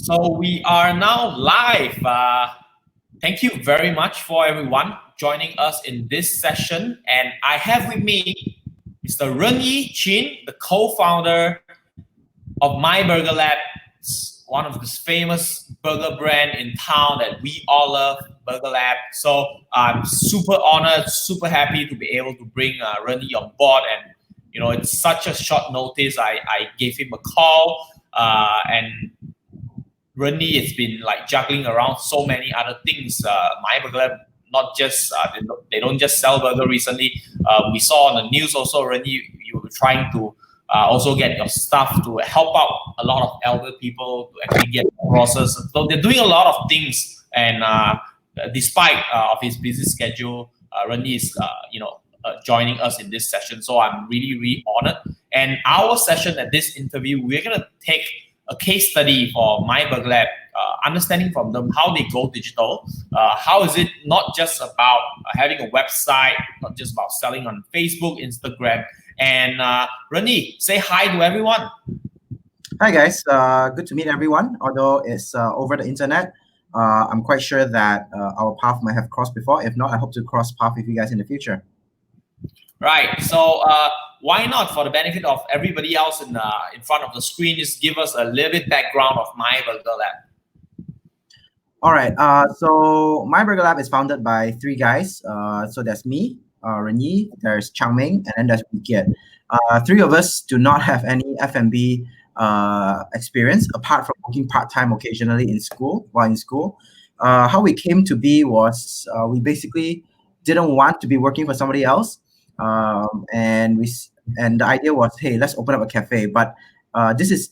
So we are now live. Thank you very much for everyone joining us in this session. And I have with me Mr. Renyi Chin, the co-founder of myBurgerLab, one of the famous burger brand in town that we all love, BurgerLab. So I'm super honored, super happy to be able to bring Renyi on board. And it's such a short notice. I gave him a call and Renyi has been like juggling around so many other things. myBurgerLab, not just they don't just sell burger. Recently, we saw on the news also, Renyi, you were trying to also get your staff to help out a lot of elder people to actually get process. So they're doing a lot of things, and despite of his busy schedule, Renyi is joining us in this session. So I'm really, really honored. And our session at this interview, we're gonna take a case study for myBurgerLab, understanding from them how they go digital. How is it not just about having a website, not just about selling on Facebook, Instagram. And Renyi, say hi to everyone. Hi guys, good to meet everyone. Although it's over the internet, I'm quite sure that our path might have crossed before. If not, I hope to cross path with you guys in the future. Right. So why not, for the benefit of everybody else in front of the screen, just give us a little bit background of myBurgerLab. All right. So myBurgerLab is founded by three guys. So there's me, Renyi, there's Changming, and then there's Wikiet. Three of us do not have any F&B experience apart from working part-time occasionally in school. While in school, how we came to be was we basically didn't want to be working for somebody else. And the idea was, hey, let's open up a cafe. But this is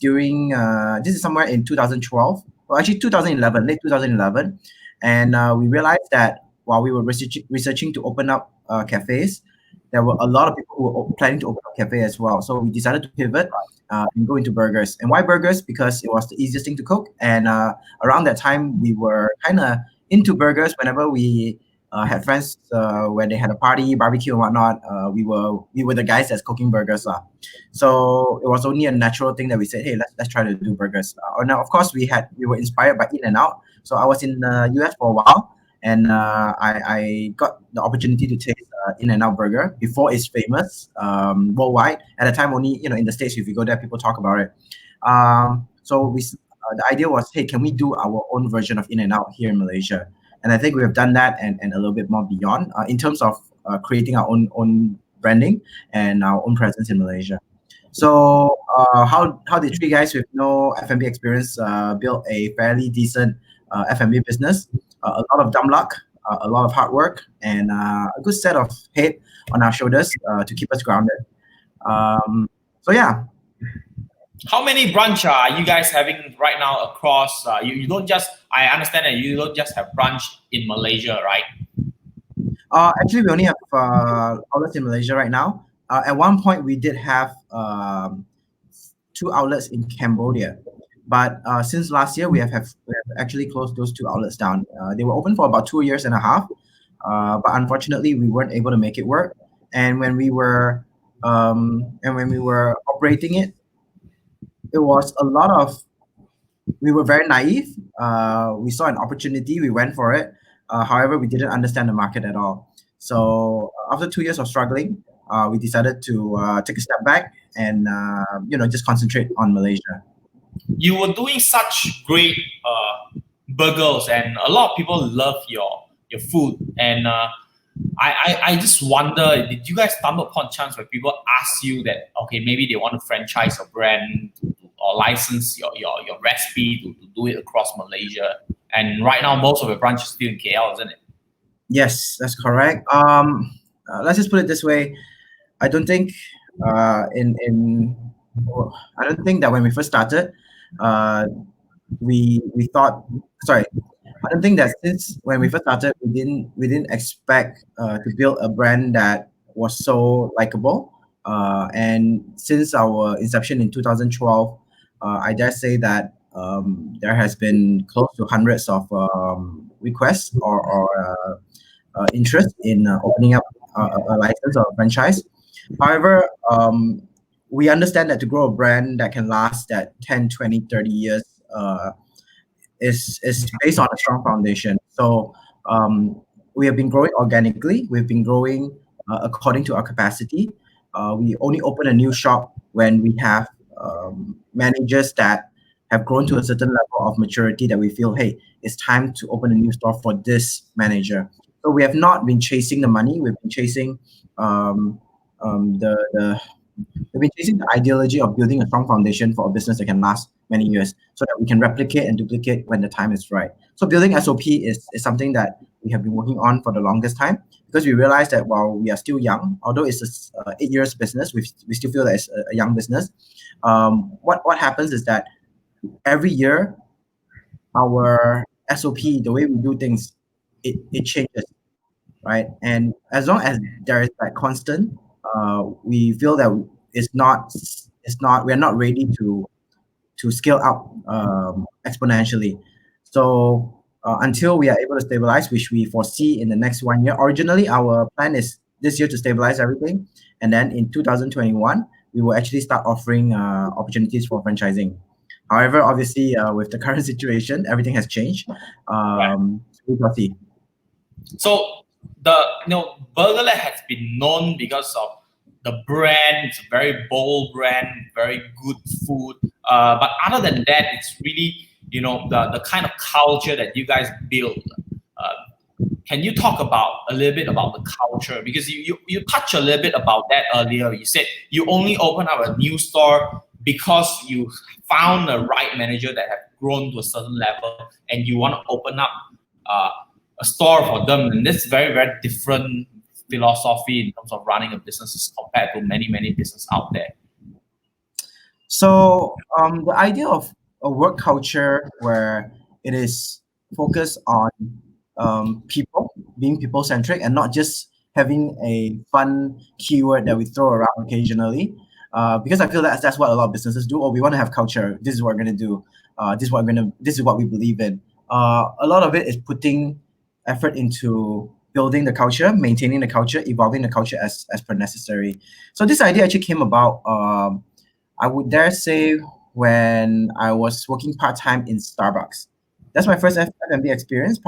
somewhere in 2012, well, actually 2011, late 2011, and we realized that while we were researching to open up cafes, there were a lot of people who were planning to open up a cafe as well. So we decided to pivot and go into burgers. And why burgers? Because it was the easiest thing to cook. And around that time, we were kind of into burgers. Whenever we had friends when they had a party, barbecue and whatnot, we were the guys that's cooking burgers. So it was only a natural thing that we said, hey, let's try to do burgers. Now, of course, we were inspired by In-N-Out. So I was in the US for a while, and I got the opportunity to taste In-N-Out burger before it's famous worldwide. At the time, only in the States, if you go there, people talk about it. So the idea was, hey, can we do our own version of In-N-Out here in Malaysia? And I think we have done that and a little bit more beyond in terms of creating our own branding and our own presence in Malaysia. So how did three guys with no F&B experience build a fairly decent F&B business? A lot of dumb luck, a lot of hard work, and a good set of head on our shoulders to keep us grounded. So yeah. How many branch are you guys having right now across? You don't just, I understand that you don't just have branch in Malaysia, right? Actually, we only have outlets in Malaysia right now. At one point, we did have 2 outlets in Cambodia. But since last year, we have actually closed those 2 outlets down. They were open for about 2 years and a half. But unfortunately, we weren't able to make it work. And when we were operating it, it was a lot of, we were very naive. We saw an opportunity, we went for it. However, we didn't understand the market at all. So after 2 years of struggling, we decided to take a step back and just concentrate on Malaysia. You were doing such great burgers, and a lot of people love your food. And I just wonder, did you guys stumble upon chance where people ask you that, okay, maybe they want to franchise a brand or license your recipe to do it across Malaysia? And right now, most of the branches still in KL, isn't it? Yes, that's correct. Let's just put it this way. I don't think I don't think that when we first started, we thought. Sorry, I don't think that since when we first started, we didn't expect to build a brand that was so likable. And since our inception in 2012, I dare say that there has been close to hundreds of requests or interest in opening up a license or a franchise. However, we understand that to grow a brand that can last that 10, 20, 30 years, is based on a strong foundation. So we have been growing organically. We've been growing according to our capacity. We only open a new shop when we have managers that have grown to a certain level of maturity that we feel, hey, it's time to open a new store for this manager. So we have not been chasing the money. We've been chasing the we've been chasing the ideology of building a strong foundation for a business that can last many years, so that we can replicate and duplicate when the time is right. So building SOP is something that we have been working on for the longest time, because we realize that while we are still young, although it's a 8 years business, we still feel that it's a young business. What happens is that every year our SOP, the way we do things, it changes, right? And as long as there is that constant, we feel that we're not ready to scale up exponentially. So until we are able to stabilize, which we foresee in the next 1 year. Originally, our plan is this year to stabilize everything, and then in 2021 we will actually start offering opportunities for franchising. However, obviously, with the current situation, everything has changed. So we will see. So BurgerLab has been known because of the brand. It's a very bold brand, very good food. But other than that, it's really the kind of culture that you guys build. Can you talk a little bit about the culture? Because you touched a little bit about that earlier. You said you only open up a new store because you found the right manager that have grown to a certain level, and you want to open up a store for them. And that's very, very different philosophy in terms of running a business as compared to many, many businesses out there. So the idea of a work culture where it is focused on people, being people-centric, and not just having a fun keyword that we throw around occasionally. Because I feel that's what a lot of businesses do. Oh, we want to have culture. This is what we're going to do. This is what we believe in. A lot of it is putting effort into building the culture, maintaining the culture, evolving the culture as per necessary. So this idea actually came about, I would dare say, when I was working part-time in Starbucks. That's my first F&B experience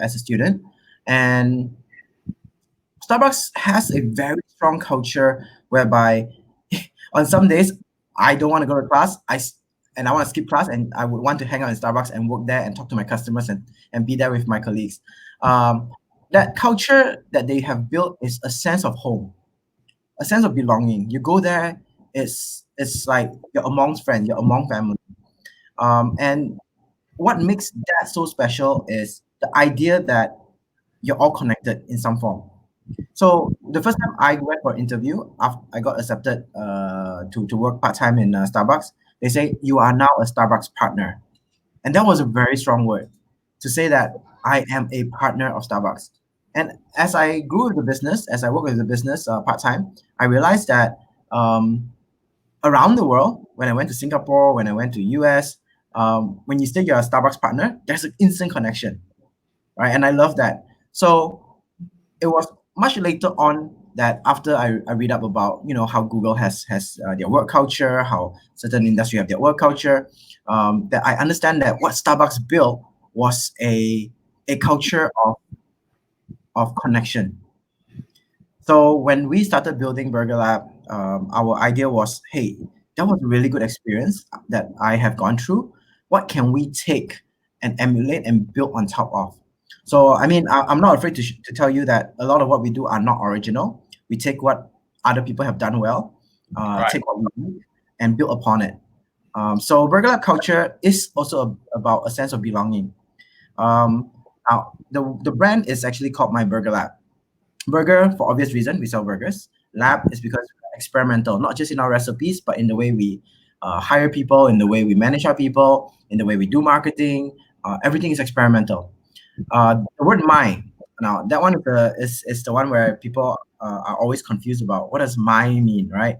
as a student. And Starbucks has a very strong culture whereby on some days I don't want to go to class, and I want to skip class, and I would want to hang out in Starbucks and work there and talk to my customers and be there with my colleagues. That culture that they have built is a sense of home, a sense of belonging. You go there, it's like you're amongst friends, you're among family. And what makes that so special is the idea that you're all connected in some form. So the first time I went for an interview, after I got accepted to work part-time in Starbucks, they say, you are now a Starbucks partner. And that was a very strong word to say that I am a partner of Starbucks. And as I grew with the business, as I worked with the business part-time, I realized that around the world, when I went to Singapore, when I went to US, when you say you're a Starbucks partner, there's an instant connection, right? And I love that. So it was much later on that after I read up about how Google has their work culture, how certain industry have their work culture, that I understand that what Starbucks built was a culture of connection. So when we started building BurgerLab, our idea was, hey, that was a really good experience that I have gone through. What can we take and emulate and build on top of? So, I mean, I'm not afraid to tell you that a lot of what we do are not original. We take what other people have done well, take what we do, and build upon it. So BurgerLab culture is also about a sense of belonging. Now, the brand is actually called myBurgerLab. Burger, for obvious reason, we sell burgers. Lab is because we're experimental, not just in our recipes, but in the way we hire people, in the way we manage our people, in the way we do marketing. Everything is experimental. The word "my", now that one is the one where people are always confused about what does "my" mean, right?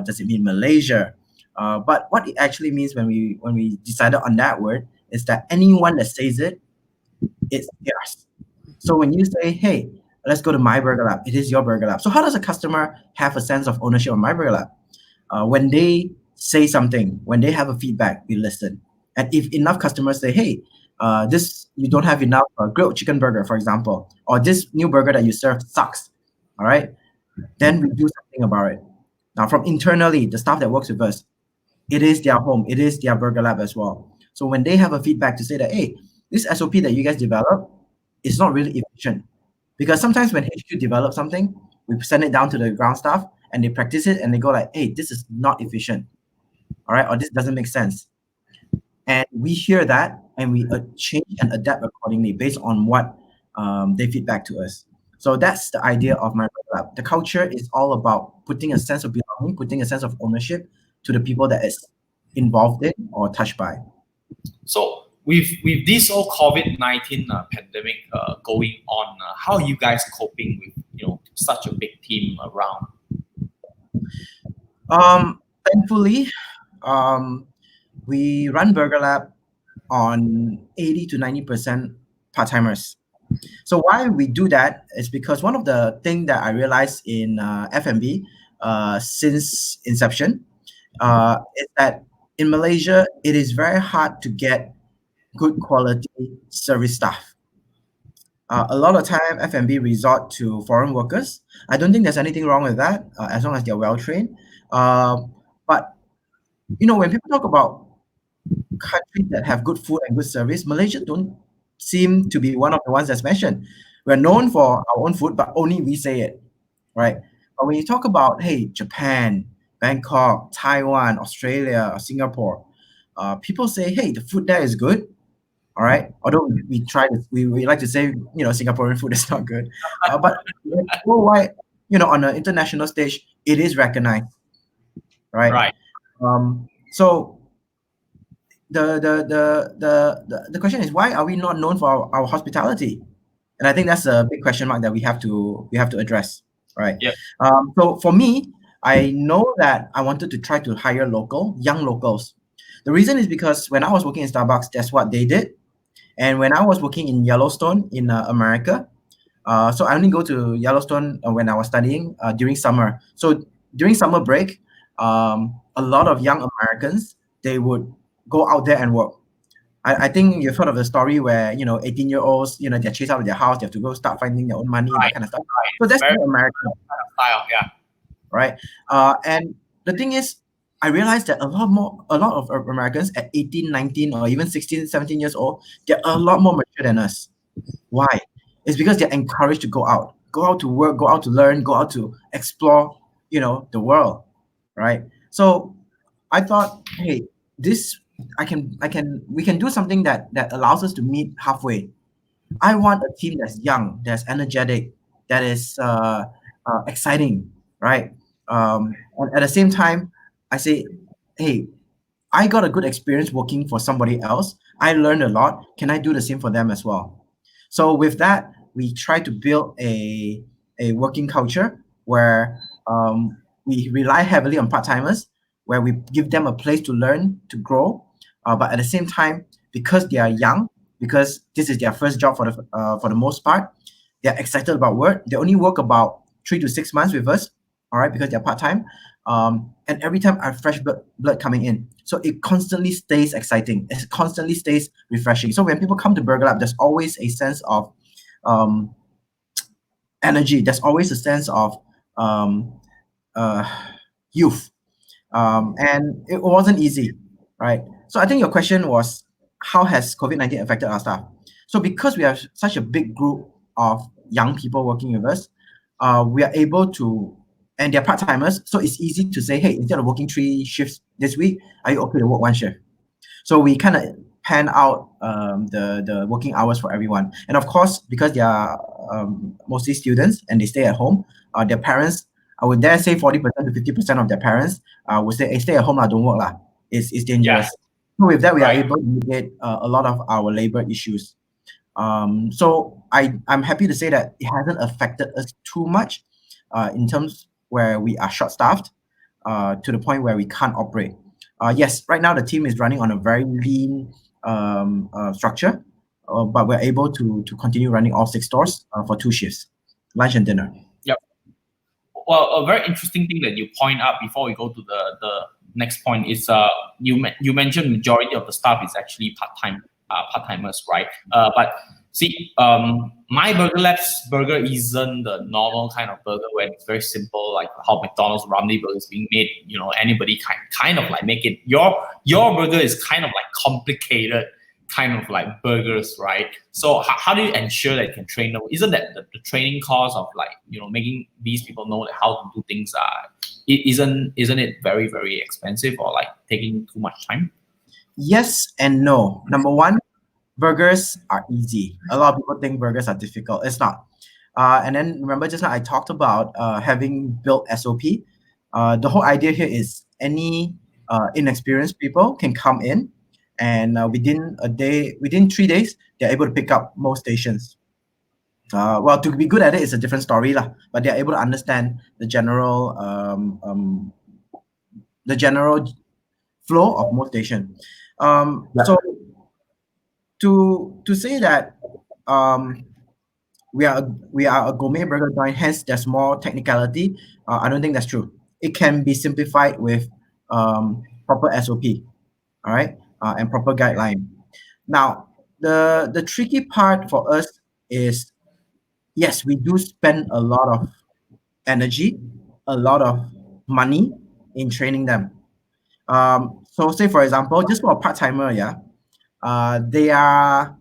Does it mean Malaysia? But what it actually means when we decided on that word is that anyone that says it, it's theirs. So when you say, "Hey, let's go to myBurgerLab," it is your BurgerLab. So how does a customer have a sense of ownership of myBurgerLab? When they say something, when they have a feedback, we listen. And if enough customers say, "Hey, this you don't have enough grilled chicken burger, for example, or this new burger that you serve sucks. All right, then we do something about it. Now, from internally, the staff that works with us, it is their home, it is their burger lab as well. So when they have a feedback to say that, hey, this SOP that you guys develop is not really efficient, because sometimes when HQ develops something, we send it down to the ground staff and they practice it and they go like, hey, this is not efficient, all right, or this doesn't make sense. And we hear that and we change and adapt accordingly based on what they feedback to us. So that's the idea of myBurgerLab. The culture is all about putting a sense of belonging, putting a sense of ownership to the people that is involved in or touched by. So with this whole COVID-19 pandemic going on, how are you guys coping with such a big team around? Thankfully, we run BurgerLab on 80 to 90% part-timers. So why we do that is because one of the things that I realized in F&B since inception is that in Malaysia, it is very hard to get good quality service staff. A lot of time, F&B resort to foreign workers. I don't think there's anything wrong with that, as long as they're well trained. But when people talk about countries that have good food and good service, Malaysia don't seem to be one of the ones that's mentioned. We're known for our own food, but only we say it, right? But when you talk about, hey, Japan, Bangkok, Taiwan, Australia, or Singapore, people say, hey, the food there is good, all right? Although we like to say, Singaporean food is not good, but worldwide, on an international stage, it is recognized, right? Right. So the question is, why are we not known for our hospitality? And I think that's a big question mark that we have to address, right? Yeah. So for me, I know that I wanted to try to hire young locals. The reason is because when I was working in Starbucks, that's what they did. And when I was working in Yellowstone in America, so I only go to Yellowstone when I was studying during summer. So during summer break, a lot of young Americans, they would go out there and work. I think you've heard of the story where 18-year-olds, they're chased out of their house, they have to go start finding their own money, and that kind of stuff. So that's very American style, yeah. Right. And the thing is, I realized that a lot of Americans at 18, 19, or even 16, 17 years old, they're a lot more mature than us. Why? It's because they're encouraged to go out to work, go out to learn, go out to explore, the world, right? So I thought, hey, we can do something that allows us to meet halfway. I want a team that's young, that's energetic, that is exciting, right? And at the same time, I say, hey, I got a good experience working for somebody else. I learned a lot. Can I do the same for them as well? So with that, we try to build a working culture where we rely heavily on part-timers, where we give them a place to learn, to grow. But at the same time, because they are young, because this is their first job for the most part, they're excited about work. They only work about 3 to 6 months with us, all right, because they're part-time. And every time I have fresh blood coming in. So it constantly stays exciting. It constantly stays refreshing. So when people come to BurgerLab, there's always a sense of energy. There's always a sense of youth. And it wasn't easy, right? So I think your question was, how has COVID-19 affected our staff? So because we have such a big group of young people working with us, we are able to, and they're part-timers, so it's easy to say, hey, instead of working 3 shifts this week, are you okay to work 1 shift? So we kind of pan out the working hours for everyone. And of course, because they are mostly students and they stay at home, their parents, I would dare say 40% to 50% of their parents would say, hey, stay at home, don't work. It's dangerous. Yeah. So with that, we are able to mitigate a lot of our labor issues. So I'm happy to say that it hasn't affected us too much in terms where we are short-staffed to the point where we can't operate. Yes, right now the team is running on a very lean structure, but we're able to continue running all 6 stores for 2 shifts, lunch and dinner. Yep. Well, a very interesting thing that you point out before we go to the next point is you mentioned majority of the staff is actually part-time. part-timers, right? But see, my Burger Lab's burger isn't the normal kind of burger where it's very simple, like how McDonald's Ramly burger is being made. You know, anybody kind of like make it. Your burger is kind of like complicated, kind of like burgers, right? So how do you ensure that you can train them? Isn't that the training cost of like making these people know that how to do things isn't it very very expensive or like taking too much time? Yes and no. Number one, burgers are easy. A lot of people think burgers are difficult. It's not. And then remember just now I talked about having built SOP. The whole idea here is any inexperienced people can come in, and within 3 days, they're able to pick up most stations. Well, to be good at it is a different story, lah. But they're able to understand the general flow of most station. So to say that we are a gourmet burger joint, hence there's more technicality. I don't think that's true. It can be simplified with proper SOP, all right, and proper guideline. Now, the tricky part for us is, yes, we do spend a lot of energy, a lot of money in training them. So say for example, just for a part-timer, yeah, their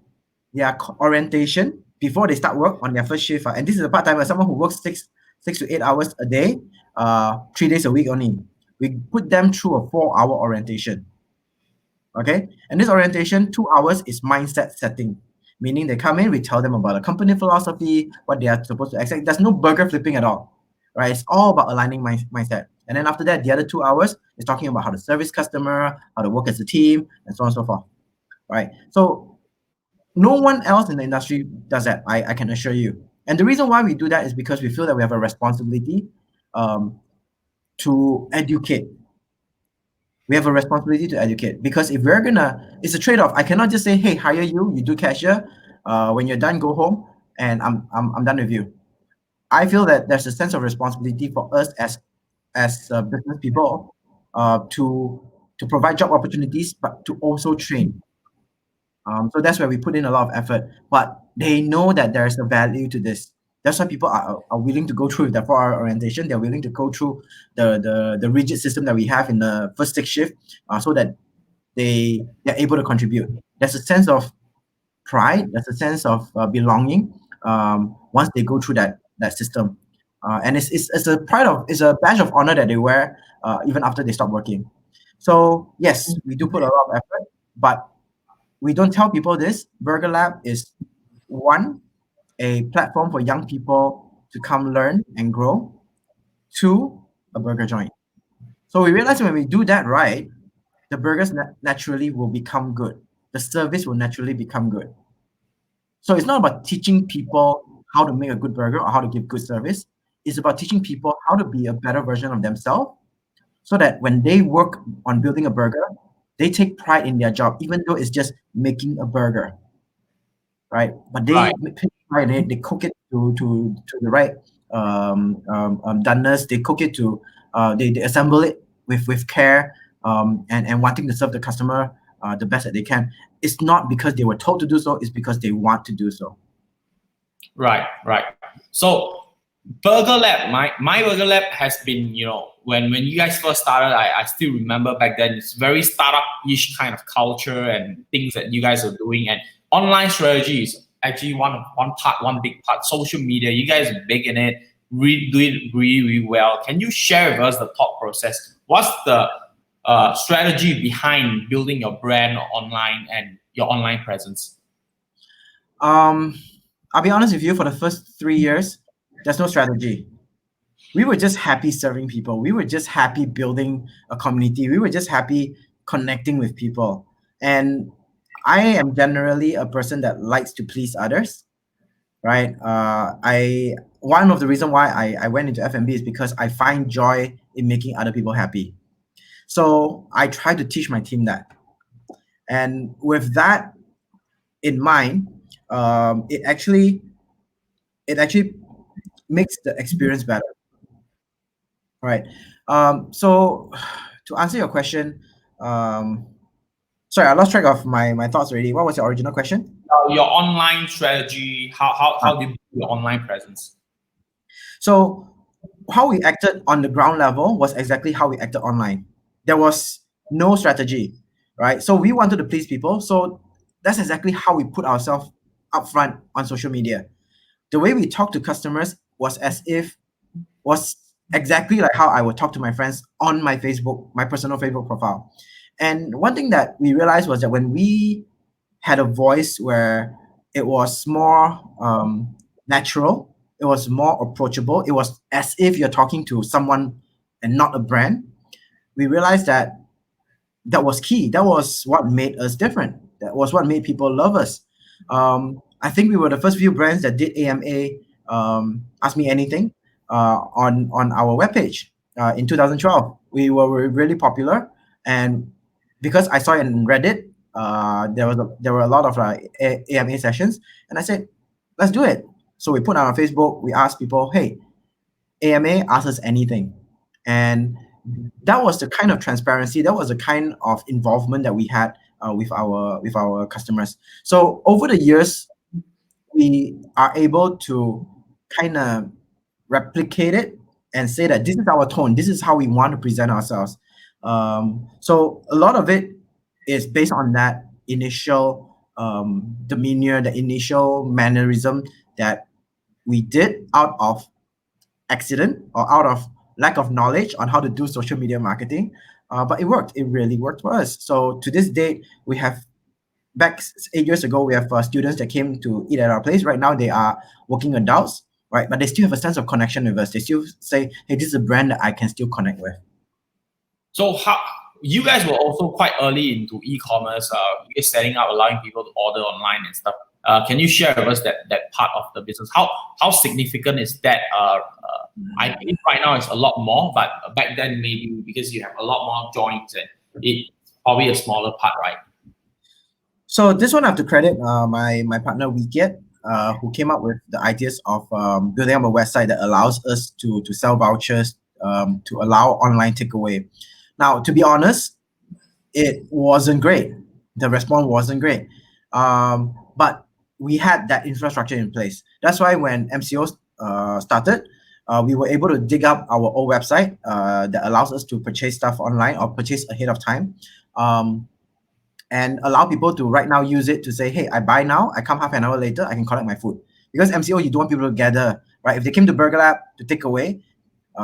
orientation before they start work on their first shift, and this is a part-timer, someone who works six to 8 hours a day, 3 days a week only. We put them through a 4-hour orientation. Okay, and this orientation, 2 hours, is mindset setting, meaning they come in, we tell them about the company philosophy, what they are supposed to expect. There's no burger flipping at all, right? It's all about aligning mindset. And then after that, the other 2 hours is talking about how to service customer, how to work as a team, and so on and so forth, right? So no one else in the industry does that, I can assure you. And the reason why we do that is because we feel that we have a responsibility to educate. We have a responsibility to educate, because if we're gonna, it's a trade-off. I cannot just say, hey, hire you, you do cashier, when you're done, go home, and I'm done with you. I feel that there's a sense of responsibility for us as business people, to provide job opportunities, but to also train. So that's where we put in a lot of effort. But they know that there is a value to this. That's why people are willing to go through the 4-hour orientation. They're willing to go through the rigid system that we have in the first 6 shift, so that they're able to contribute. There's a sense of pride. There's a sense of belonging once they go through that system, and it's a badge of honor that they wear even after they stop working. So yes, we do put a lot of effort, but we don't tell people this. Burger Lab is one, a platform for young people to come learn and grow. Two, a burger joint. So we realize when we do that right, the burgers naturally will become good. The service will naturally become good. So it's not about teaching people how to make a good burger or how to give good service. It's about teaching people how to be a better version of themselves, so that when they work on building a burger, they take pride in their job, even though it's just making a burger, right? But they Right. take pride in it. They cook it to the right doneness. They cook it to they assemble it with care, and wanting to serve the customer the best that they can. It's not because they were told to do so. It's because they want to do so. Right. So Burger Lab, my Burger Lab has been, when you guys first started, I still remember back then it's very startup-ish kind of culture and things that you guys are doing, and online strategy is actually one big part. Social media, you guys are big in it, do it really well. Can you share with us the thought process? What's the strategy behind building your brand online and your online presence? I'll be honest with you, for the first 3 years, there's no strategy. We were just happy serving people. We were just happy building a community. We were just happy connecting with people. And I am generally a person that likes to please others, right? One of the reasons why I went into F&B is because I find joy in making other people happy. So I try to teach my team that. And with that in mind, it actually makes the experience better. Right. So to answer your question, Sorry, I lost track of my thoughts already. What was your original question? Your online strategy, how do you build your online presence? So how we acted on the ground level was exactly how we acted online. There was no strategy, right? So we wanted to please people. So that's exactly how we put ourselves up front on social media. The way we talk to customers was exactly like how I would talk to my friends on my Facebook, my personal Facebook profile. And one thing that we realized was that when we had a voice where it was more natural, it was more approachable, it was as if you're talking to someone and not a brand, we realized that that was key. That was what made us different. That was what made people love us. I think we were the first few brands that did AMA, Ask Me Anything, on our webpage in 2012. We were really popular, and because I saw it in Reddit, there were a lot of AMA sessions, and I said, let's do it. So we put on our Facebook. We asked people, hey, AMA, ask us anything, and that was the kind of transparency, that was the kind of involvement that we had with our customers. So over the years, we are able to kind of replicate it and say that this is our tone, this is how we want to present ourselves. So a lot of it is based on that initial demeanor, the initial mannerism that we did out of accident or out of lack of knowledge on how to do social media marketing. But it worked. It really worked for us. So to this date, we have back 8 years ago, we have students that came to eat at our place. Right now, they are working adults, right? But they still have a sense of connection with us. They still say, "Hey, this is a brand that I can still connect with." So how you guys were also quite early into e-commerce, you guys setting up, allowing people to order online and stuff. Can you share with us that part of the business? How significant is that? I think right now it's a lot more, but back then maybe because you have a lot more joints and it's probably a smaller part, right? So this one I have to credit my partner Wikiet, who came up with the ideas of building up a website that allows us to sell vouchers, to allow online takeaway. Now, to be honest, it wasn't great. The response wasn't great, but we had that infrastructure in place. That's why when MCO started, we were able to dig up our old website that allows us to purchase stuff online or purchase ahead of time. And allow people to right now use it to say, hey, I buy now, I come half an hour later, I can collect my food. Because MCO, you don't want people to gather, right? If they came to BurgerLab to take away,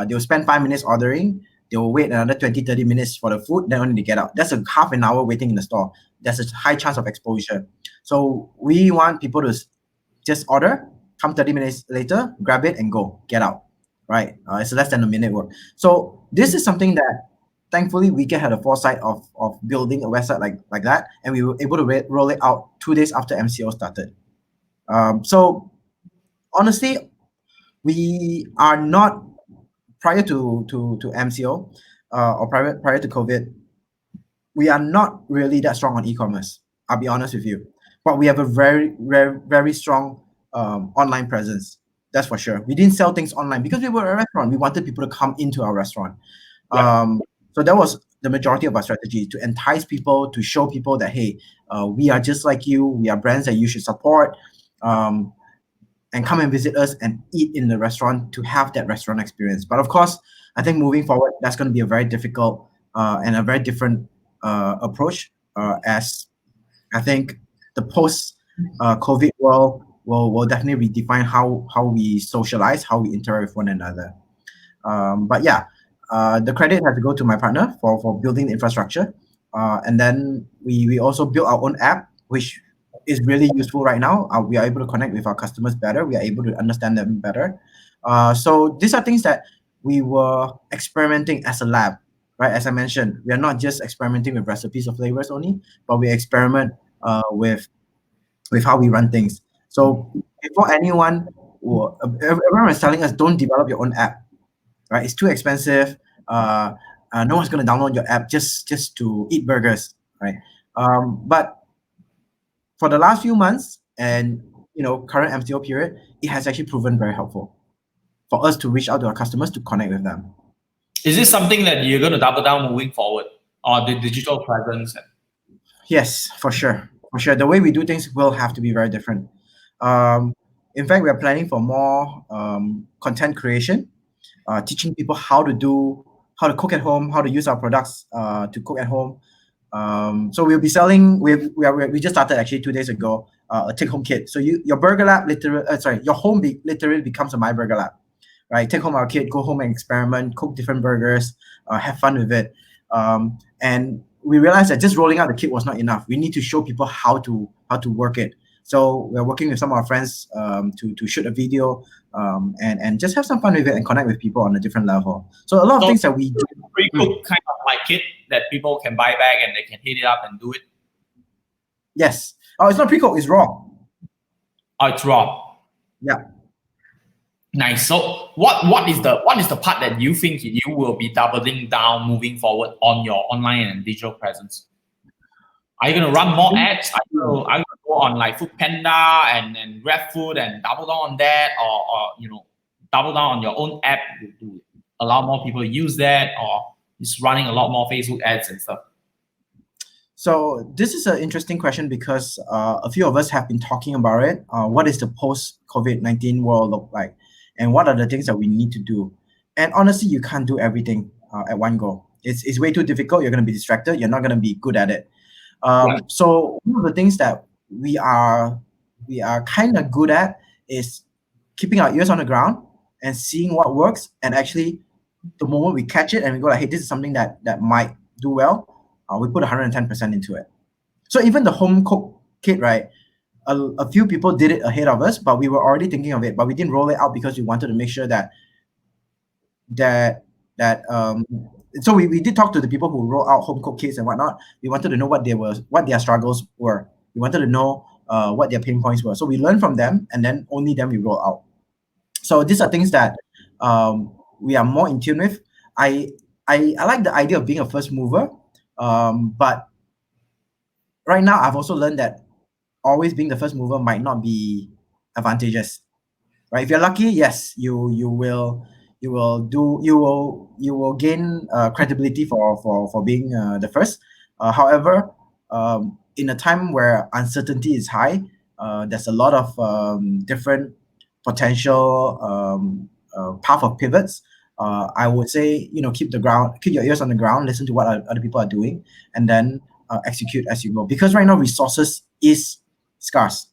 they'll spend 5 minutes ordering, they will wait another 20, 30 minutes for the food, then only they get out. That's a half an hour waiting in the store. There's a high chance of exposure. So we want people to just order, come 30 minutes later, grab it and go, get out, right? It's less than a minute work. So this is something that thankfully we had a foresight of building a website like that, and we were able to roll it out 2 days after MCO started. So honestly, we are not, prior to MCO or prior to COVID, we are not really that strong on e-commerce. I'll be honest with you, but we have a very strong online presence. That's for sure. We didn't sell things online because we were a restaurant. We wanted people to come into our restaurant. Yeah. So that was the majority of our strategy, to entice people, to show people that, hey, we are just like you. We are brands that you should support, and come and visit us and eat in the restaurant to have that restaurant experience. But of course, I think moving forward, that's going to be a very difficult and a very different approach, as I think the post COVID world will definitely redefine how we socialize, how we interact with one another. But yeah, the credit has to go to my partner for building the infrastructure. And then we also built our own app, which is really useful right now. We are able to connect with our customers better. We are able to understand them better. So these are things that we were experimenting as a lab, right? As I mentioned, we are not just experimenting with recipes or flavors only, but we experiment with how we run things. So before everyone is telling us, don't develop your own app, right? It's too expensive. No one's going to download your app just to eat burgers, right? But for the last few months and current MCO period, it has actually proven very helpful for us to reach out to our customers, to connect with them. Is this something that you're going to double down moving forward, or the digital presence? Yes, for sure. For sure. The way we do things will have to be very different. Um, in fact, we are planning for more content creation, teaching people how to cook at home, how to use our products to cook at home. So we'll be selling. We just started actually 2 days ago. A take-home kit. So your Burger Lab your home literally becomes a myBurger Lab, right? Take home our kit, go home and experiment, cook different burgers, have fun with it. And we realized that just rolling out the kit was not enough. We need to show people how to work it. So we're working with some of our friends to shoot a video and just have some fun with it and connect with people on a different level. So a lot of So things that we do. pre-cooked kind of like kit that people can buy back and they can heat it up and do it. Yes. Oh, it's not pre-cooked, it's raw. Oh, it's raw. Yeah. Nice. So what is the part that you think you will be doubling down moving forward on your online and digital presence? Are you going to run more ads? Are you going to go on like Food Panda and Grab Food and double down on that, or double down on your own app to allow more people to use that, or just running a lot more Facebook ads and stuff? So this is an interesting question because a few of us have been talking about it. What is the post-COVID-19 world look like? And what are the things that we need to do? And honestly, you can't do everything at one go. It's way too difficult. You're going to be distracted. You're not going to be good at it. So one of the things that we are kind of good at is keeping our ears on the ground and seeing what works. And actually, the moment we catch it and we go like, hey, this is something that might do well, we put 110% into it. So even the home cook kit, right? A few people did it ahead of us, but we were already thinking of it, but we didn't roll it out because we wanted to make sure that so we did talk to the people who roll out home cooked kits and whatnot. We wanted to know what their struggles were. We wanted to know what their pain points were. So we learned from them, and then only then we roll out. So these are things that we are more in tune with. I like the idea of being a first mover, but right now I've also learned that always being the first mover might not be advantageous. Right? If you're lucky, yes, you will gain credibility for being the first. However, in a time where uncertainty is high, there's a lot of different potential path of pivots. I would say, keep your ears on the ground, listen to what other people are doing, and then execute as you go. Because right now resources is scarce.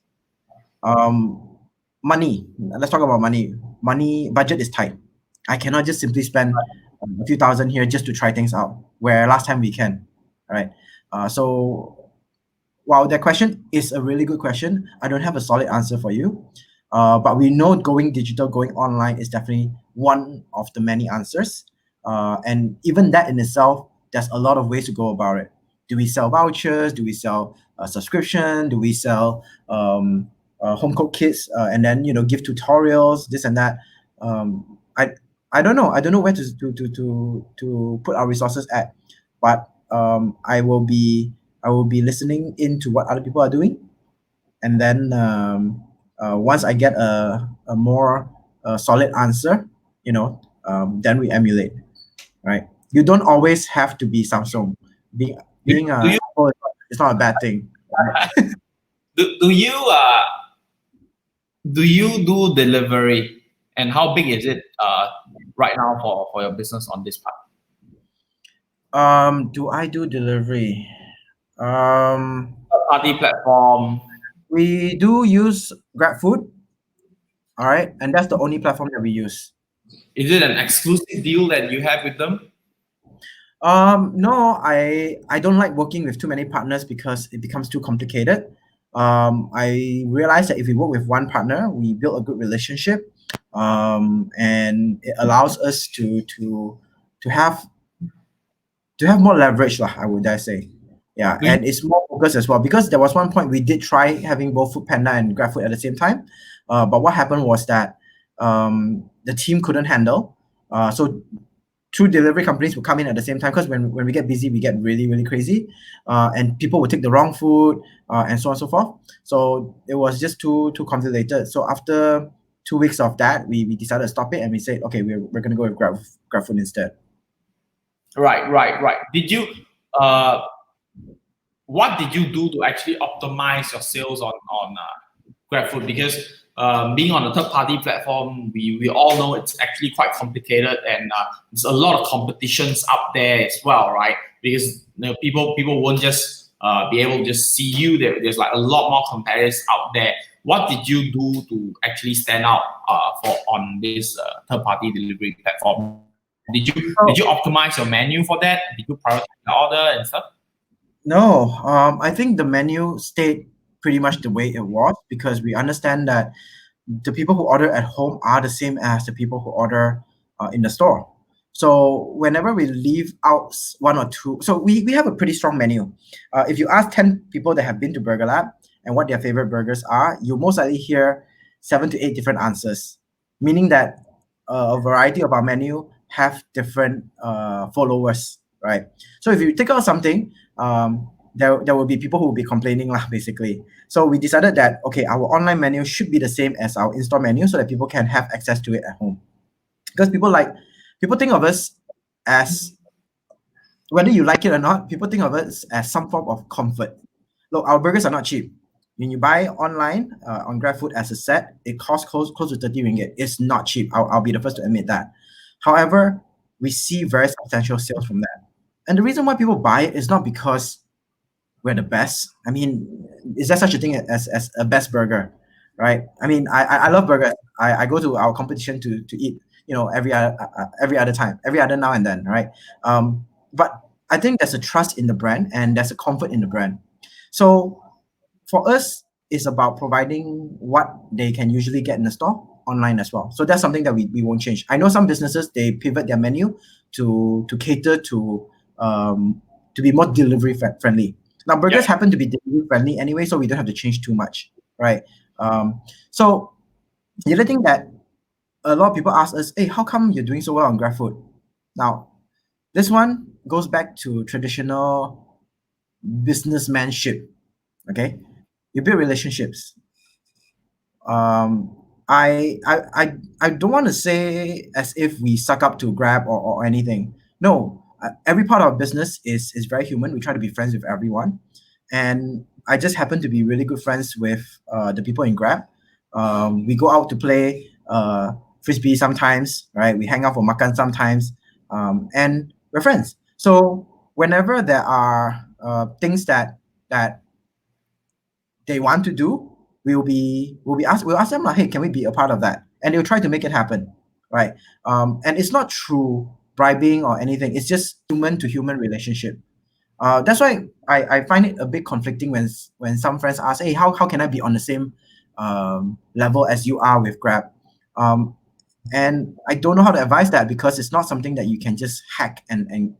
Money. Let's talk about money. Money budget is tight. I cannot just simply spend a few thousand here just to try things out. Where last time we can, right? So while that question is a really good question, I don't have a solid answer for you. But we know going digital, going online is definitely one of the many answers. And even that in itself, there's a lot of ways to go about it. Do we sell vouchers? Do we sell a subscription? Do we sell home cooked kits and then give tutorials, this and that? I don't know. I don't know where to put our resources at, but I will be listening into what other people are doing, and then once I get a more solid answer, then we emulate, right? You don't always have to be Samsung. Being Apple is not a bad thing. Do you do delivery, and how big is it right now for your business on this part? Do I do delivery? Party platform. We do use GrabFood, all right, and that's the only platform that we use. Is it an exclusive deal that you have with them? No, I don't like working with too many partners because it becomes too complicated. I realized that if we work with one partner, we build a good relationship, and it allows us to have more leverage, lah, I would dare say. Yeah, and it's more focused as well because there was one point we did try having both Food Panda and GrabFood at the same time, but what happened was that the team couldn't handle. So two delivery companies would come in at the same time because when we get busy, we get really, really crazy, and people would take the wrong food and so on and so forth. So it was just too complicated. So after 2 weeks of that, we decided to stop it and we said, okay, we're going to go with GrabFood instead. Right. Did you what did you do to actually optimize your sales on GrabFood? Because being on a third party platform, we all know it's actually quite complicated, and there's a lot of competitions out there as well, right? Because people won't just be able to just see you. There's like a lot more competitors out there. What did you do to actually stand out on this third party delivery platform? Did you optimize your menu for that? Did you prioritize the order and stuff? No, I think the menu stayed pretty much the way it was because we understand that the people who order at home are the same as the people who order in the store. So whenever we leave out one or two, so we have a pretty strong menu. If you ask 10 people that have been to BurgerLab and what their favorite burgers are, you'll most likely hear 7 to 8 different answers, meaning that a variety of our menu have different followers, right? So if you take out something, there will be people who will be complaining lah, basically. So we decided that, okay, our online menu should be the same as our in-store menu so that people can have access to it at home. Because people think of us as, whether you like it or not, people think of us as some form of comfort. Look, our burgers are not cheap. When you buy online on GrabFood as a set, it costs close to 30 ringgit. It's not cheap. I'll be the first to admit that. However, we see very substantial sales from that. And the reason why people buy it is not because we're the best. I mean, is there such a thing as a best burger, right? I mean, I love burgers. I go to our competition to eat, every other time, every other now and then, right? But I think there's a trust in the brand and there's a comfort in the brand. So for us, it's about providing what they can usually get in the store online as well. So that's something that we won't change. I know some businesses, they pivot their menu to cater to be more delivery friendly. Now burgers happen to be delivery friendly anyway, so we don't have to change too much, right? So the other thing that a lot of people ask us, hey, how come you're doing so well on GrabFood? Now, this one goes back to traditional businessmanship. Okay, you build relationships. I don't want to say as if we suck up to Grab or anything. No, every part of our business is very human. We try to be friends with everyone, and I just happen to be really good friends with the people in Grab. We go out to play frisbee sometimes, right? We hang out for makan sometimes, and we're friends. So whenever there are things that they want to do, we'll ask them like, hey, can we be a part of that? And they'll try to make it happen, right? And it's not through bribing or anything. It's just human to human relationship. That's why I find it a bit conflicting when some friends ask, hey, how can I be on the same level as you are with Grab? And I don't know how to advise that because it's not something that you can just hack and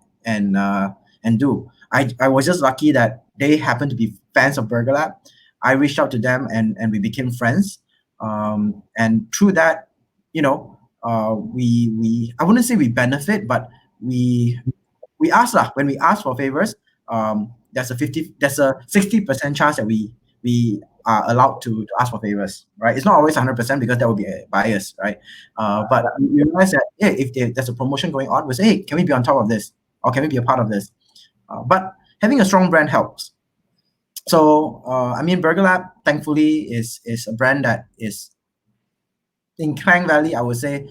do. I was just lucky that they happen to be fans of BurgerLab. I reached out to them and we became friends. And through that, we I wouldn't say we benefit, but we ask lah. When we ask for favors, there's a 60% chance that we are allowed to ask for favors, right? It's not always 100% because that would be a bias, right? But we realize that if there's a promotion going on, we say, hey, can we be on top of this, or can we be a part of this? But having a strong brand helps. So I mean, BurgerLab thankfully is a brand that is in Klang Valley, I would say,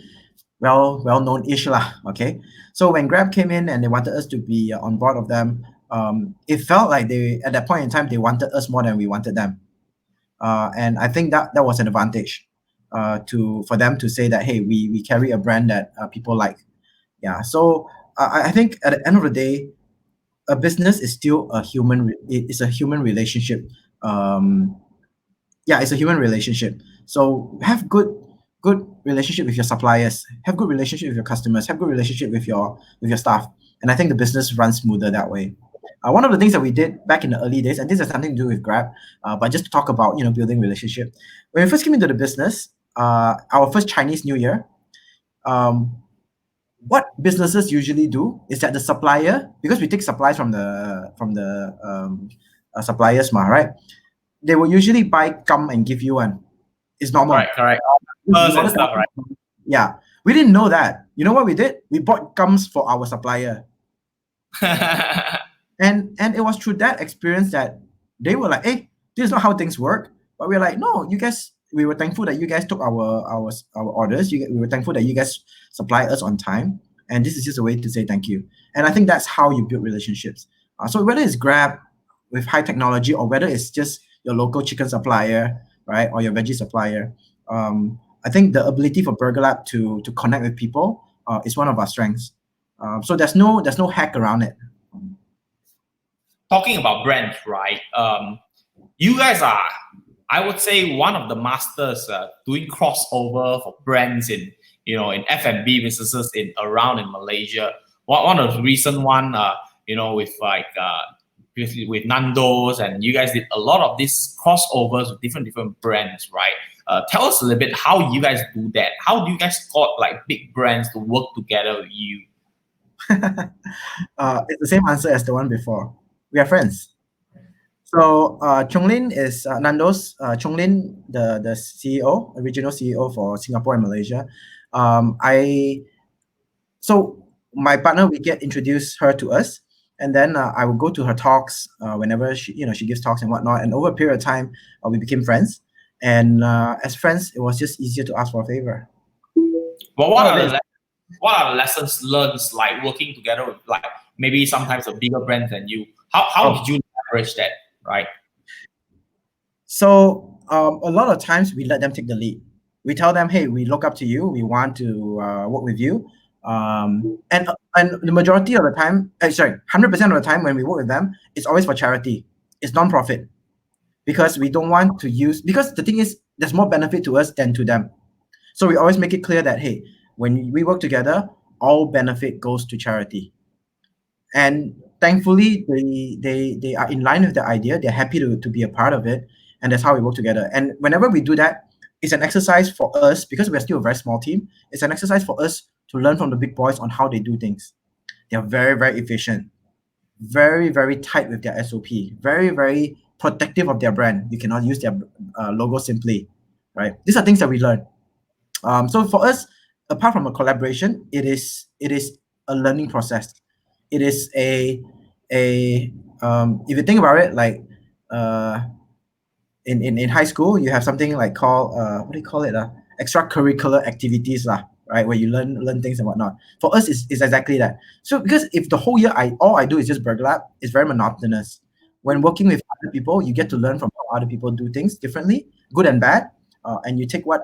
well known-ish lah. Okay, so when Grab came in and they wanted us to be on board of them, it felt like they at that point in time they wanted us more than we wanted them, and I think that was an advantage for them to say that, hey, we carry a brand that people like. Yeah, so I think at the end of the day, a business is still a human. It's a human relationship. It's a human relationship. So have good relationship with your suppliers. Have good relationship with your customers. Have good relationship with your staff. And I think the business runs smoother that way. One of the things that we did back in the early days, and this has nothing to do with Grab, but just to talk about building relationship. When we first came into the business, our first Chinese New Year, what businesses usually do is that the supplier, because we take supplies from the suppliers, right? They will usually buy gum and give you one. It's normal. Right, correct. And stuff, right? Yeah, we didn't know that. You know what we did? We bought gums for our supplier. And it was through that experience that they were like, hey, this is not how things work. But we're like, no, you guys, we were thankful that you guys took our orders. We were thankful that you guys supply us on time. And this is just a way to say thank you. And I think that's how you build relationships. So whether it's Grab with high technology or whether it's just your local chicken supplier, right, or your veggie supplier, I think the ability for BurgerLab to connect with people is one of our strengths. So there's no hack around it. Talking about brands, right? You guys are, I would say, one of the masters doing crossover for brands in in F&B businesses around in Malaysia. One of the recent one, with previously with Nando's, and you guys did a lot of these crossovers with different brands, right? Tell us a little bit how you guys do that. How do you guys got like big brands to work together with you? It's the same answer as the one before. We are friends. So Chong Lin is Nando's. Chong Lin, the CEO, original CEO for Singapore and Malaysia. So my partner, we get introduced her to us, and then I would go to her talks whenever she gives talks and whatnot. And over a period of time, we became friends. And as friends, it was just easier to ask for a favor. But what are the lessons learned like working together with like maybe sometimes a bigger brand than you? How did you leverage that, right? So a lot of times we let them take the lead. We tell them, hey, we look up to you. We want to work with you. And the majority of the time, 100% of the time when we work with them, it's always for charity. It's non-profit because we don't want to use, because the thing is, there's more benefit to us than to them. So we always make it clear that, hey, when we work together, all benefit goes to charity. And thankfully, they are in line with the idea. They're happy to be a part of it. And that's how we work together. And whenever we do that, it's an exercise for us, because we're still a very small team. It's an exercise for us to learn from the big boys on how they do things. They're very, very efficient, very, very tight with their SOP, very, very protective of their brand. You cannot use their logo simply, right? These are things that we learn. So for us, apart from a collaboration, it is a learning process. It is if you think about it, like in high school, you have something like called what do you call it? Extracurricular activities, right? Where you learn things and whatnot. For us, it's exactly that. So because if the whole year all I do is just BurgerLab, it's very monotonous. When working with other people, you get to learn from how other people do things differently, good and bad. And you take what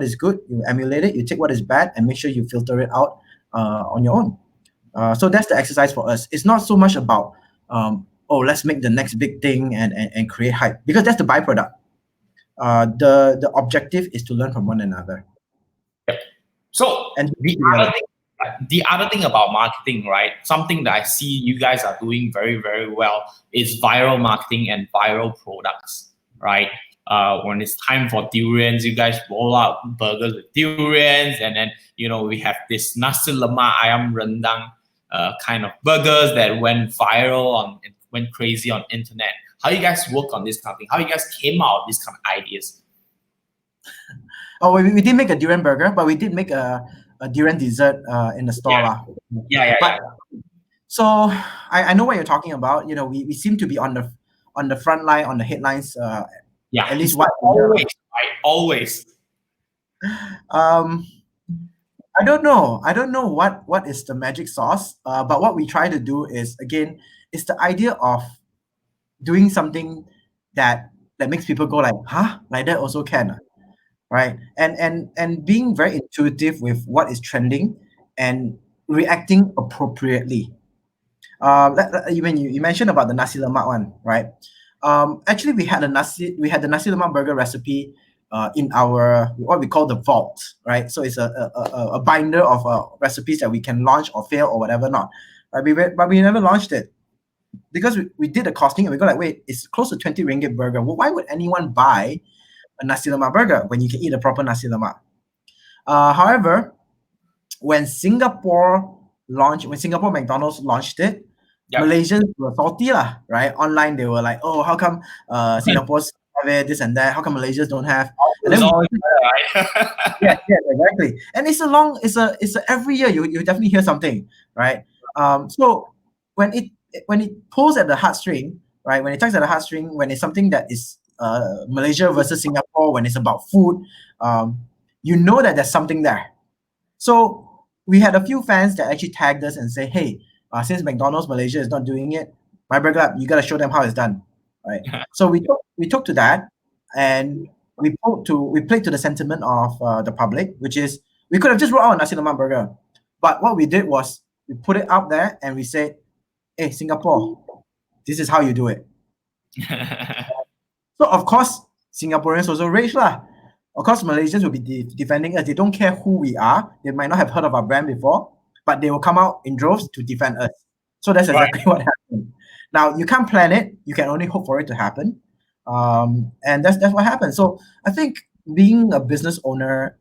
is good, you emulate it. You take what is bad and make sure you filter it out on your own. So that's the exercise for us. It's not so much about let's make the next big thing and create hype, because that's the byproduct. The objective is to learn from one another. Yep. So and the other thing about marketing, right? Something that I see you guys are doing very, very well is viral marketing and viral products, right? When it's time for durians, you guys roll out burgers with durians, and then we have this nasi lemak ayam rendang kind of burgers that went viral went crazy on internet. How you guys work on this kind of thing? How you guys came out with these kind of ideas? Oh, we didn't make a durian burger, but we did make a durian dessert in the store. Yeah. So I know what you're talking about. We seem to be on the front line, on the headlines. At least always, right? Always. I don't know what is the magic sauce. But what we try to do is, again, it's the idea of doing something that makes people go like, huh, like that also can, right? And being very intuitive with what is trending and reacting appropriately. You mentioned about the nasi lemak one, right? Actually, we had the nasi lemak burger recipe in our what we call the vault, right? So it's a binder of recipes that we can launch or fail or whatever not. Right? But we never launched it because we did the costing and we go like, wait, it's close to 20 ringgit burger. Well, why would anyone buy a nasi lemak burger when you can eat a proper nasi lemak? However, when Singapore McDonald's launched it, Malaysians were salty, right? Online, they were like, oh, how come Singapore's have it, this and that? How come Malaysians don't have? And then yeah, exactly. And it's a every year you definitely hear something, right? So when when it pulls at the heartstring, right? When it tugs at the heartstring, when it's something that is Malaysia versus Singapore, when it's about food, you know that there's something there. So we had a few fans that actually tagged us and say, "Hey, since McDonald's Malaysia is not doing it, myBurgerLab, you got to show them how it's done." Right. So we took to that, and we played to the sentiment of the public, which is we could have just wrote out nasi lemak burger, but what we did was we put it out there and we said, "Hey, Singapore, this is how you do it." So of course, Singaporeans also rage lah. Of course, Malaysians will be defending us. They don't care who we are. They might not have heard of our brand before, but they will come out in droves to defend us. So that's exactly what happened. Now you can't plan it. You can only hope for it to happen, and that's what happened. So I think being a business owner,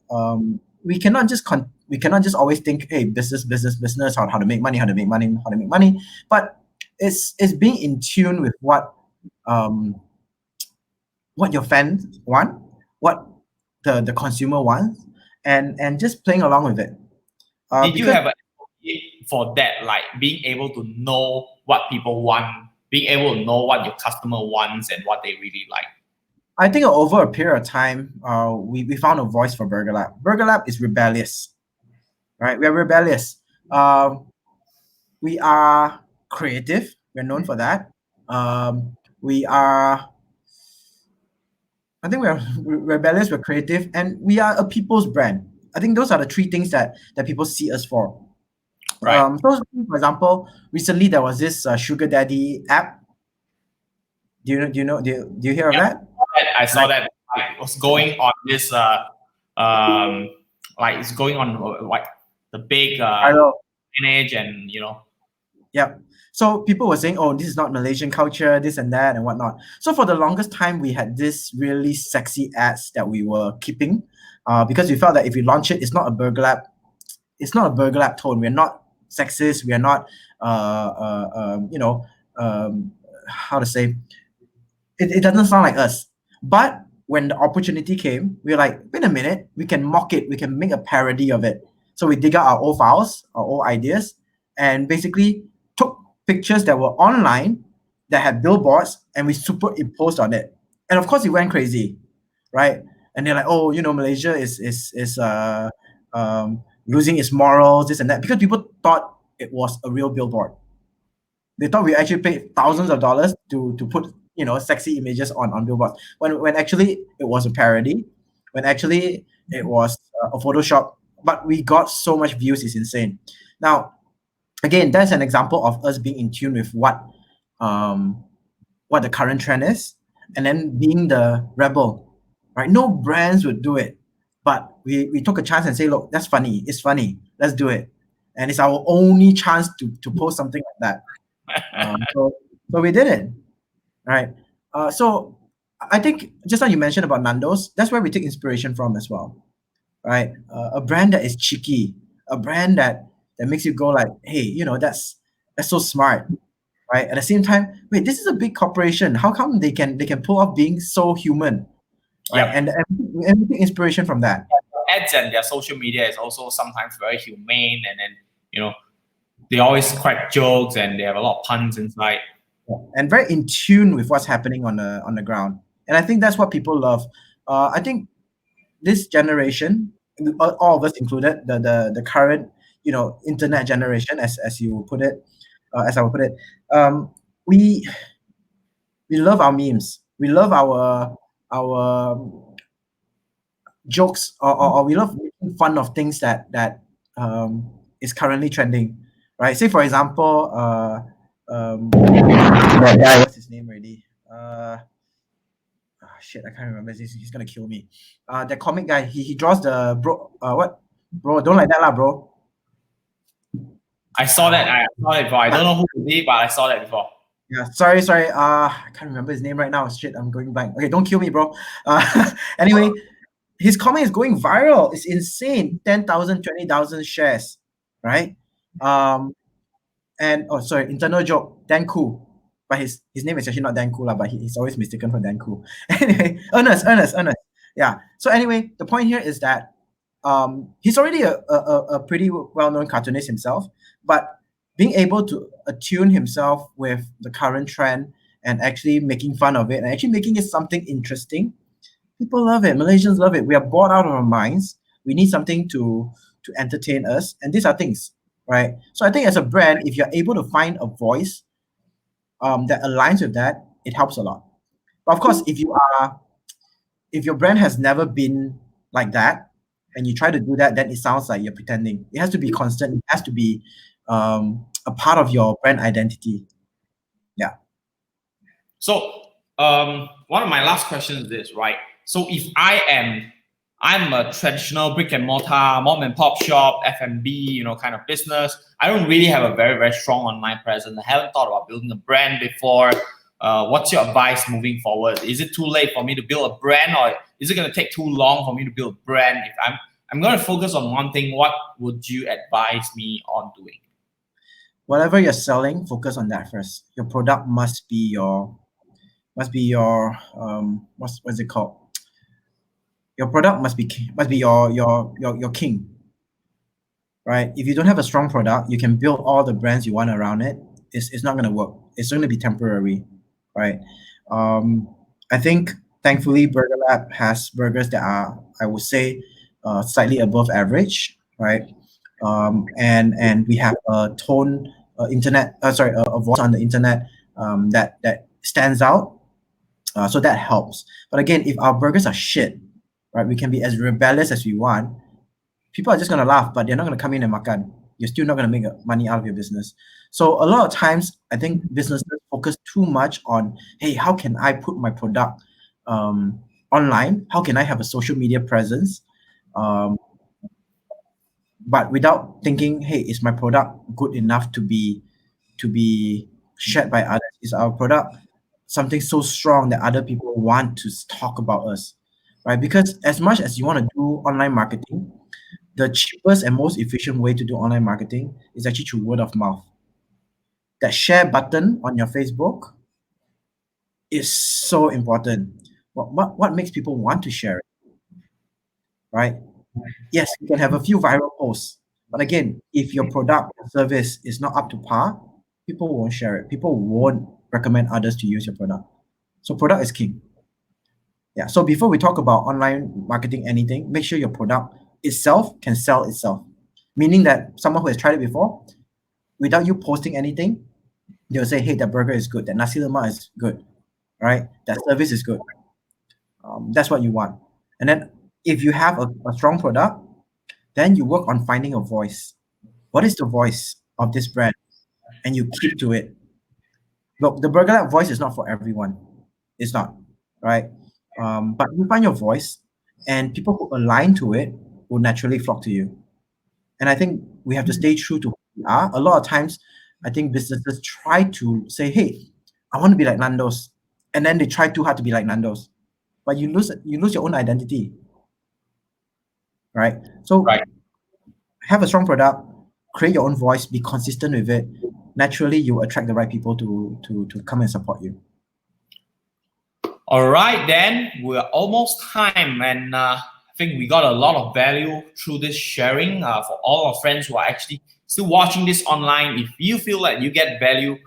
we cannot just always think, hey, business, how to make money, how to make money. But it's being in tune with what your fans want, what the consumer wants, and just playing along with it. Did you have a for that, like being able to know what people want, being able to know what your customer wants and what they really like? I think over a period of time, we found a voice for BurgerLab. BurgerLab is rebellious, right? We are rebellious. We are creative. We're known for that. We are, I think we're rebellious, we're creative, and we are a people's brand. I think those are the three things that people see us for. Right. So, for example, recently there was this sugar daddy app. Do you hear of that? I saw that like, it was going on this like it's going on like the big image and Yep. So people were saying, "Oh, this is not Malaysian culture, this and that and whatnot." So for the longest time, we had this really sexy ads that we were keeping, because we felt that if we launch it, it's not a BurgerLab tone. We're not sexist. We are not, how to say, it doesn't sound like us. But when the opportunity came, we were like, wait a minute, we can mock it. We can make a parody of it. So we dig out our old files, our old ideas, and basically took pictures that were online that had billboards and we superimposed on it. And of course, it went crazy, right? And they're like, oh, Malaysia is losing its morals, this and that, because people thought it was a real billboard. They thought we actually paid thousands of dollars to put sexy images on billboards, when actually it was a parody, when actually it was a Photoshop. But we got so much views, it's insane. Now, again, that's an example of us being in tune with what the current trend is, and then being the rebel, right? No brands would do it, but we took a chance and say, look, that's funny. It's funny. Let's do it, and it's our only chance to post something like that. So we did it, right? So I think just like you mentioned about Nando's, that's where we take inspiration from as well, right? A brand that is cheeky, a brand that makes you go like, hey, that's so smart, right? At the same time, wait, this is a big corporation. How come they can pull off being so human, right? Yep. And we take inspiration from that. Ads and their social media is also sometimes very humane, and then they always crack jokes and they have a lot of puns inside. And very in tune with what's happening on the ground. And I think that's what people love. I think this generation, all of us included, the current internet generation, as you put it, as I would put it, we love our memes. We love our jokes, or we love making fun of things that is currently trending, right? Say for example, that guy, what's his name already? Shit, I can't remember. He's gonna kill me. The comic guy, he draws the what? Bro, don't like that lah, bro. I saw that. I saw it before. I don't know who it is, but I saw that before. Yeah, sorry. I can't remember his name right now. Shit, I'm going blank. Okay, don't kill me, bro. Anyway, his comic is going viral. It's insane. 10,000, 20,000 shares, right? And sorry, internal joke, Dan Koo. But his name is actually not Dan Koo, but he's always mistaken for Dan Koo. Anyway, Ernest. Yeah. So anyway, the point here is that he's already a pretty well-known cartoonist himself, but being able to attune himself with the current trend and actually making fun of it and actually making it something interesting. People love it. Malaysians love it. We are bored out of our minds. We need something to entertain us, and these are things, right? So I think as a brand, if you're able to find a voice that aligns with that, it helps a lot. But of course, if your brand has never been like that, and you try to do that, then it sounds like you're pretending. It has to be constant. It has to be a part of your brand identity. Yeah. So one of my last questions is this, right? So if I'm a traditional brick and mortar mom and pop shop, F&B, kind of business. I don't really have a very, very strong online presence. I haven't thought about building a brand before. What's your advice moving forward? Is it too late for me to build a brand, or is it going to take too long for me to build a brand? If I'm going to focus on one thing, what would you advise me on doing? Whatever you're selling, focus on that first. Your product must be your what's it called? Your product must be your king, right? If you don't have a strong product, you can build all the brands you want around it. It's not going to work. It's going to be temporary, right? I think thankfully BurgerLab has burgers that are, I would say, slightly above average, right? And we have a tone a voice on the internet that stands out. So that helps. But again, if our burgers are shit, right, we can be as rebellious as we want. People are just gonna laugh, but they're not gonna come in and makan. You're still not gonna make money out of your business. So a lot of times, I think businesses focus too much on, hey, how can I put my product online? How can I have a social media presence? But without thinking, hey, is my product good enough to be shared by others? Is our product something so strong that other people want to talk about us, right? Because as much as you want to do online marketing, the cheapest and most efficient way to do online marketing is actually through word of mouth. That share button on your Facebook is so important. What makes people want to share it, right? Yes, you can have a few viral posts, but again, if your product or service is not up to par, people won't share it. People won't recommend others to use your product. So product is king. Yeah. So before we talk about online marketing anything, make sure your product itself can sell itself. Meaning that someone who has tried it before, without you posting anything, they'll say, hey, that burger is good, that nasi lemak is good, right? That service is good. That's what you want. And then if you have a strong product, then you work on finding a voice. What is the voice of this brand? And you keep to it. Look, the BurgerLab voice is not for everyone. It's not, right? But you find your voice, and people who align to it will naturally flock to you. And I think we have to stay true to who we are. A lot of times, I think businesses try to say, hey, I want to be like Nando's. And then they try too hard to be like Nando's. But you lose your own identity. Right? So Right. have a strong product, create your own voice, be consistent with it. Naturally, you attract the right people to come and support you. All right, then we're almost time, and I think we got a lot of value through this sharing for all our friends who are actually still watching this online. If you feel like you get value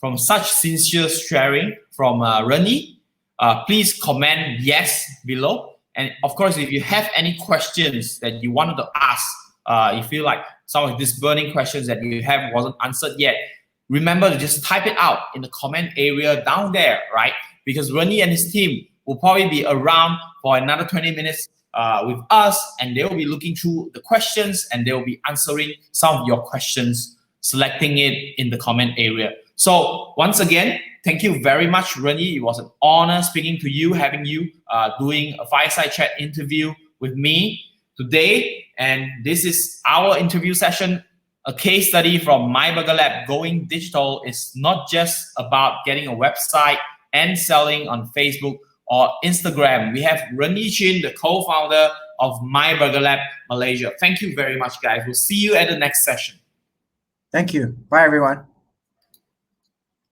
from such sincere sharing from Renyi, please comment yes below. And of course, if you have any questions that you wanted to ask, you feel like some of these burning questions that you have wasn't answered yet, remember to just type it out in the comment area down there, right? Because Renyi and his team will probably be around for another 20 minutes with us, and they will be looking through the questions, and they will be answering some of your questions, selecting it in the comment area. So once again, thank you very much, Renyi. It was an honor speaking to you, having you doing a fireside chat interview with me today. And this is our interview session. A case study from myBurgerLab. Going digital is not just about getting a website and selling on Facebook or Instagram. We have Renyi Chin, the co-founder of myBurgerLab Malaysia. Thank you very much, guys. We'll see you at the next session. Thank you. Bye, everyone.